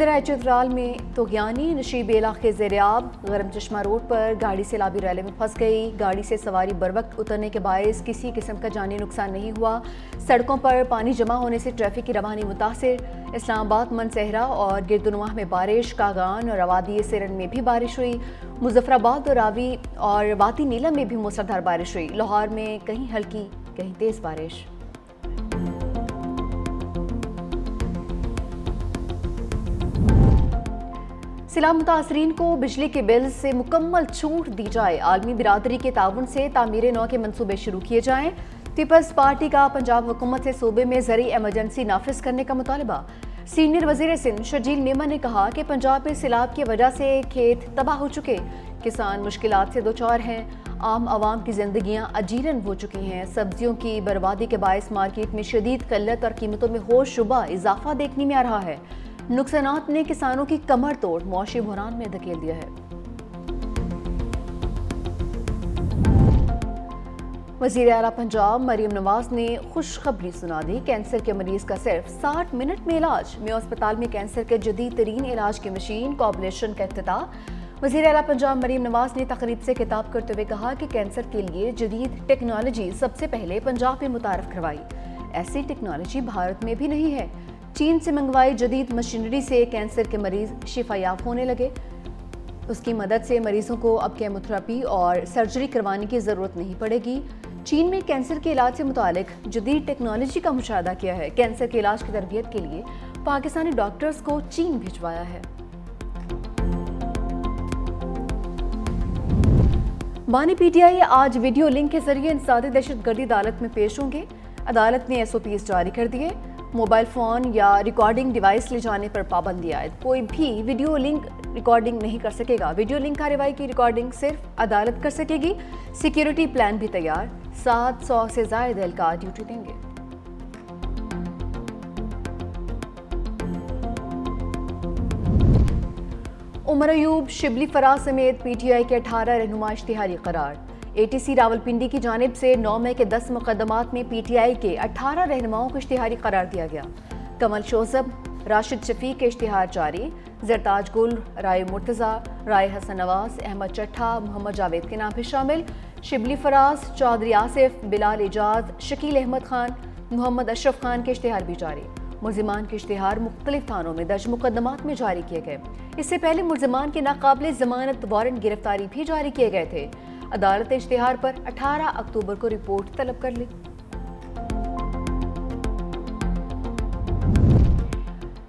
درائے چترال میں طغیانی نشیب علاقے زیریاب گرم چشمہ روڈ پر گاڑی سیلابی ریلے میں پھنس گئی. گاڑی سے سواری بروقت اترنے کے باعث کسی قسم کا جانی نقصان نہیں ہوا. سڑکوں پر پانی جمع ہونے سے ٹریفک کی روانی متاثر. اسلام آباد، منصہرہ اور گردنواہ میں بارش. کاغان اور وادی سرن میں بھی بارش ہوئی. مظفر آباد اور راوی اور واتی نیلم میں بھی موسلادھار بارش ہوئی. لاہور میں کہیں ہلکی کہیں تیز بارش. سیلاب متاثرین کو بجلی کے بل سے مکمل چھوٹ دی جائے. عالمی برادری کے تعاون سے تعمیر نو کے منصوبے شروع کیے جائیں. پیپلز پارٹی کا پنجاب حکومت سے صوبے میں زرعی ایمرجنسی نافذ کرنے کا مطالبہ. سینئر وزیر سندھ شرجیل میمن نے کہا کہ پنجاب میں سیلاب کی وجہ سے کھیت تباہ ہو چکے. کسان مشکلات سے دوچار ہیں. عام عوام کی زندگیاں اجیرن ہو چکی ہیں. سبزیوں کی بربادی کے باعث مارکیٹ میں شدید قلت اور قیمتوں میں ہوش شبہ اضافہ دیکھنے میں آ رہا ہے. نقصانات نے کسانوں کی کمر توڑ معاشی بحران میں دھکیل دیا ہے. وزیر اعلیٰ پنجاب مریم نواز نے خوشخبری سنا دی. کینسر کے مریض کا صرف 60 منٹ میں علاج. میو اسپتال میں کینسر کے جدید ترین علاج کی مشین کوابلیشن کا افتتاح. وزیر اعلیٰ پنجاب مریم نواز نے تقریب سے خطاب کرتے ہوئے کہا کہ کینسر کے لیے جدید ٹیکنالوجی سب سے پہلے پنجاب میں متعارف کروائی. ایسی ٹیکنالوجی بھارت میں بھی نہیں ہے. چین سے منگوائی جدید مشینری سے کینسر کے مریض شفا یاب ہونے لگے. اس کی مدد سے مریضوں کو اب کیموتھراپی اور سرجری کروانے کی ضرورت نہیں پڑے گی. چین میں کینسر کے علاج سے متعلق جدید ٹیکنالوجی کا مشاہدہ کیا ہے. کینسر کے علاج کی تربیت کے لیے پاکستانی ڈاکٹرز کو چین بھجوایا ہے. بانی پی ٹی آئی آج ویڈیو لنک کے ذریعے انسداد دہشت گردی عدالت میں پیش ہوں گے. عدالت نے SOPs جاری کر دیے. موبائل فون یا ریکارڈنگ ڈیوائس لے جانے پر پابندی عائد. کوئی بھی ویڈیو لنک ریکارڈنگ نہیں کر سکے گا. ویڈیو لنک کارروائی کی ریکارڈنگ صرف عدالت کر سکے گی. سیکیورٹی پلان بھی تیار. 700 سے زائد اہلکار ڈیوٹی دیں گے. عمر ایوب، شبلی فراز سمیت PTI کے 18 رہنما اشتہاری قرار. ATC راولپنڈی کی جانب سے 9 مئی کے 10 مقدمات میں PTI کے 18 رہنماؤں کو اشتہاری قرار دیا گیا. کمل شوزب، راشد شفیق کے اشتہار جاری. زرتاج گل، رائے مرتضیٰ، رائے حسن نواز، احمد چٹھا، محمد جاوید کے نام بھی شامل. شبلی فراز، چودھری آصف، بلال اعجاز، شکیل احمد خان، محمد اشرف خان کے اشتہار بھی جاری. ملزمان کے اشتہار مختلف تھانوں میں درج مقدمات میں جاری کیے گئے. اس سے پہلے ملزمان کے ناقابل ضمانت وارنٹ گرفتاری بھی جاری کیے گئے تھے. عدالت اشتہار پر 18 اکتوبر کو رپورٹ طلب کر لی.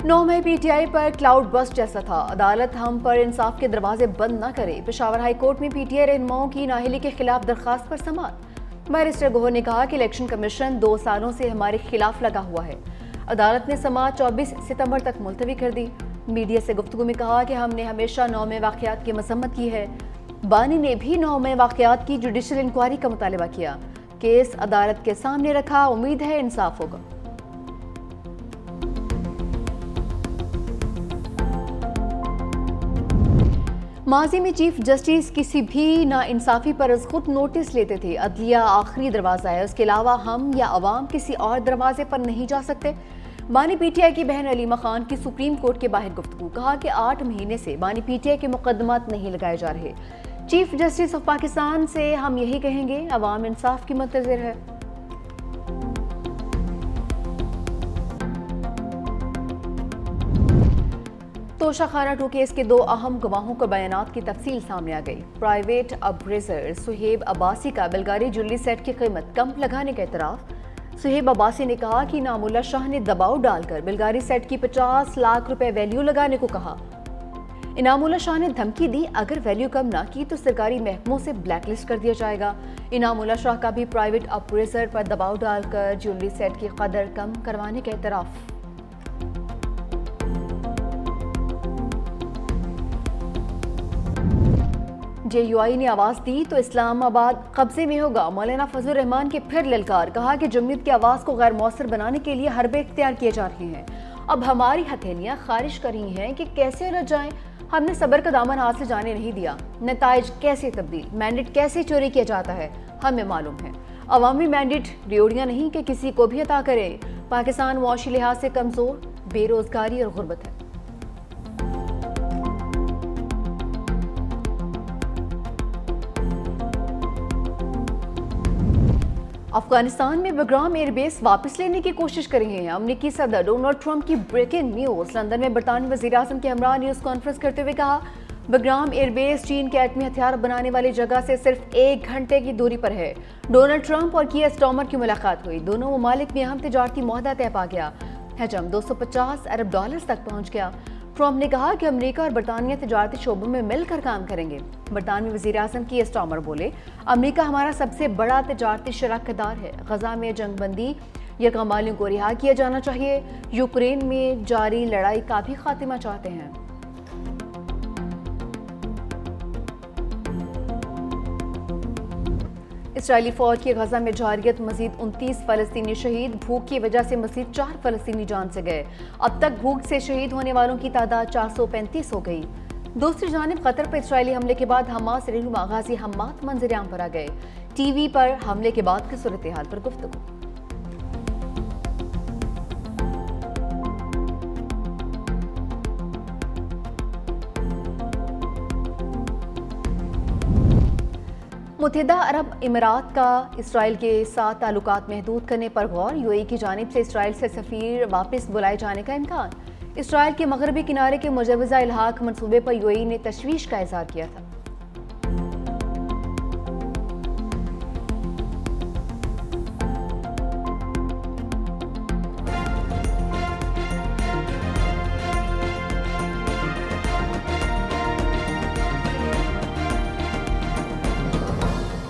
نو مئی PTI پر کلاؤڈ بسٹ جیسا تھا. عدالت ہم پر انصاف کے دروازے بند نہ کرے. پشاور ہائی کورٹ میں PTI رہنماؤں کی نااہلی کے خلاف درخواست پر سماعت. بیرسٹر گوہر نے کہا کہ الیکشن کمیشن 2 سالوں سے ہمارے خلاف لگا ہوا ہے. عدالت نے سماعت 24 ستمبر تک ملتوی کر دی. میڈیا سے گفتگو میں کہا کہ ہم نے ہمیشہ 9 مئی واقعات کی مذمت کی ہے. بانی نے بھی 9 مئی واقعات کی جوڈیشل انکوائری کا مطالبہ کیا. کیس عدالت کے سامنے رکھا. امید ہے انصاف ہوگا. ماضی میں چیف جسٹس کسی بھی نا انصافی پر از خود نوٹس لیتے تھے. عدلیہ آخری دروازہ ہے. اس کے علاوہ ہم یا عوام کسی اور دروازے پر نہیں جا سکتے. بانی PTI کی بہن علیمہ خان کی سپریم کورٹ کے باہر گفتگو. کہا کہ 8 مہینے سے بانی PTI کے مقدمات نہیں لگائے جا رہے. چیف جسٹس آف پاکستان سے ہم یہی کہیں گے، عوام انصاف کی منتظر ہے. توشہ خانہ 2 کیس کے 2 اہم گواہوں کو بیانات کی تفصیل سامنے آ گئی. پرائیویٹ اپریزر سہیب عباسی کا بلغاری جویلری سیٹ کی قیمت کم لگانے کا اعتراف. سہیب عباسی نے کہا کہ انعام اللہ شاہ نے دباؤ ڈال کر بلغاری سیٹ کی 50 لاکھ روپے ویلیو لگانے کو کہا. انعام اللہ شاہ نے دھمکی دی اگر ویلیو کم نہ کی تو سرکاری محکموں سے بلیک لسٹ کر دیا جائے گا. انعام اللہ شاہ کا بھی پرائیویٹ اپریزر پر دباؤ ڈال کر جویلری سیٹ کی قدر کم کروانے کا اعتراف. JUI نے آواز دی تو اسلام آباد قبضے میں ہوگا. مولانا فضل الرحمان کے پھر للکار. کہا کہ جمہوریت کی آواز کو غیر مؤثر بنانے کے لیے حربے اختیار کیے جا رہے ہیں. اب ہماری ہتھیلیاں خارش کر رہی ہیں کہ کیسے الجھ جائیں. ہم نے صبر کا دامن ہاتھ سے جانے نہیں دیا. نتائج کیسے تبدیل، مینڈیٹ کیسے چوری کیا جاتا ہے ہمیں معلوم ہے. عوامی مینڈیٹ ریوڑیاں نہیں کہ کسی کو بھی عطا کرے. پاکستان معاشی لحاظ سے کمزور، بے روزگاری اور غربت ہے. افغانستان میں بگرام ایئر بیس واپس لینے کی کوشش کر رہے ہیں امریکی صدر ڈونلڈ ٹرمپ کی بریکنگ نیوز۔ لندن میں برطانوی وزیر اعظم کے ہمراہ نیوز کانفرنس کرتے ہوئے کہا بگرام ایئر بیس چین کے ایٹمی ہتھیار بنانے والی جگہ سے صرف 1 گھنٹے کی دوری پر ہے۔ ڈونلڈ ٹرمپ اور کیئر سٹارمر کی ملاقات ہوئی، دونوں ممالک میں اہم تجارتی معاہدہ طے پا گیا، حجم $250 ارب تک پہنچ گیا۔ ٹرمپ نے کہا کہ امریکہ اور برطانیہ تجارتی شعبوں میں مل کر کام کریں گے۔ برطانوی وزیر اعظم کیئر سٹارمر بولے امریکہ ہمارا سب سے بڑا تجارتی شراکت دار ہے، غزہ میں جنگ بندی، یرغمالیوں کو رہا کیا جانا چاہیے، یوکرین میں جاری لڑائی کا بھی خاتمہ چاہتے ہیں۔ اسرائیلی فوج کی غزہ میں جارحیت، مزید 29 فلسطینی شہید، بھوک کی وجہ سے مزید 4 فلسطینی جان سے گئے۔ اب تک بھوک سے شہید ہونے والوں کی تعداد 435 ہو گئی۔ دوسری جانب قطر پر اسرائیلی حملے کے بعد حماس رہنما غازی حماد منظر عام پر آ گئے۔ ٹی وی پر حملے کے بعد کی صورتحال پر گفتگو۔ متحدہ عرب امارات کا اسرائیل کے ساتھ تعلقات محدود کرنے پر غور، یو اے ای کی جانب سے اسرائیل سے سفیر واپس بلائے جانے کا امکان۔ اسرائیل کے مغربی کنارے کے مجوزہ الحاق منصوبے پر یو اے ای نے تشویش کا اظہار کیا تھا۔